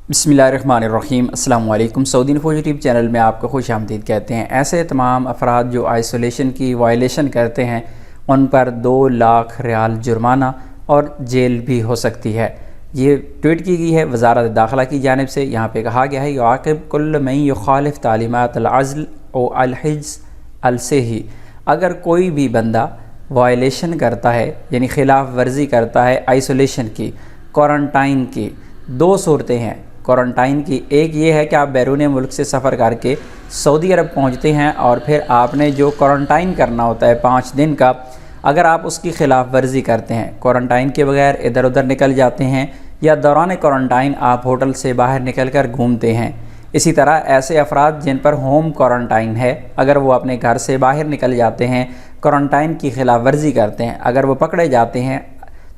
बिस्मिल्लाहिर्रहमानिर्रहीम। अस्सलामु अलैकुम। सऊदी इन्फो यूट्यूब चैनल में आपको खुश आमदीद कहते हैं। ऐसे तमाम अफराद जो आइसोलेशन की वायलेशन करते हैं उन पर 2 लाख रियाल जुर्माना और जेल भी हो सकती है। ये ट्वीट की गई है वज़ारत दाखिला की जानिब से। यहाँ पे कहा गया है युआक़िब कुल्ल मन युखालिफ तालीमात अल-अज़्ल व अल-हिज्ज़ अल-सही। अगर कोई भी बंदा वायलेशन करता है यानी खिलाफ वर्जी करता है आइसोलेशन की, क्वारंटाइन की, 2 सूरतें हैं क्वारंटाइन की। एक ये है कि आप बैरून मुल्क से सफ़र करके सऊदी अरब पहुँचते हैं और फिर आपने जो क्वारंटाइन करना होता है 5 दिन का, अगर आप उसकी खिलाफ वर्जी करते हैं, क्वारंटाइन के बगैर इधर उधर निकल जाते हैं या दौरान क्वारंटाइन आप होटल से बाहर निकल कर घूमते हैं। इसी तरह ऐसे अफराद जिन पर होम क्वारंटाइन है, अगर वो अपने घर से बाहर निकल जाते हैं, क्वारंटाइन की खिलाफ वर्जी करते हैं, अगर वो पकड़े जाते हैं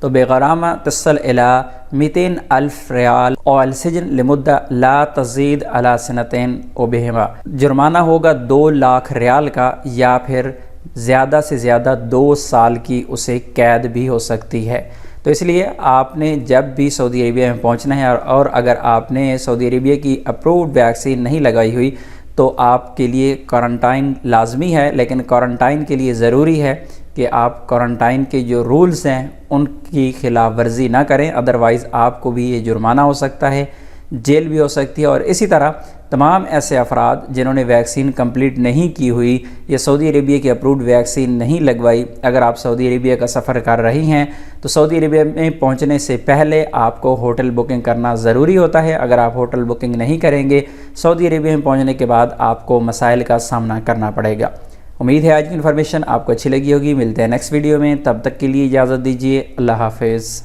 तो बेगरामा तसल इला 200,000 रियाल और सिजन लिमुद्दा ला तज़ीद अला सनतैन ओ बेहमा। जुर्माना होगा 2 लाख रियाल का या फिर ज़्यादा से ज़्यादा 2 साल की उसे कैद भी हो सकती है। तो इसलिए आपने जब भी सऊदी अरेबिया में पहुंचना है और अगर आपने सऊदी अरेबिया की अप्रूव्ड वैक्सीन नहीं लगाई हुई तो आपके लिए क्वारंटाइन लाजमी है। लेकिन क्वारंटाइन के लिए ज़रूरी है कि आप क्वारंटाइन के जो रूल्स हैं उनकी खिलाफ वर्जी ना करें, अदरवाइज़ आपको भी ये जुर्माना हो सकता है, जेल भी हो सकती है। और इसी तरह तमाम ऐसे अफराद जिन्होंने वैक्सीन कंप्लीट नहीं की हुई या सऊदी अरेबिया की अप्रूव्ड वैक्सीन नहीं लगवाई, अगर आप सऊदी अरेबिया का सफ़र कर रही हैं तो सऊदी अरेबिया में पहुंचने से पहले आपको होटल बुकिंग करना ज़रूरी होता है। अगर आप होटल बुकिंग नहीं करेंगे सऊदी अरेबिया में पहुंचने के बाद आपको मसाइल का सामना करना पड़ेगा। उम्मीद है आज की इन्फॉर्मेशन आपको अच्छी लगी होगी। मिलते हैं नेक्स्ट वीडियो में, तब तक के लिए इजाज़त दीजिए। अल्लाह हाफ़िज़।